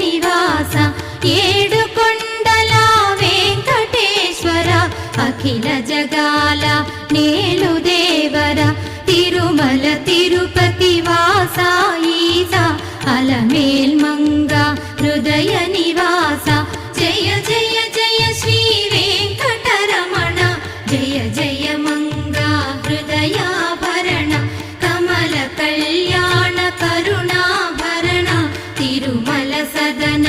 నివాస ఏడుకొండల వెంకటేశ్వర అఖిల జగాల నేలు దేవర తిరుమల తిరుపతి వాస ఈస అలమేల్మంగ హృదయ నివాస జయ జయ జయ శ్రీ వెంకటరమణ జయ జయ మంగ హృదయాభరణ కమల కళ్యాణ కరుణాభరణ తిరుమల సదన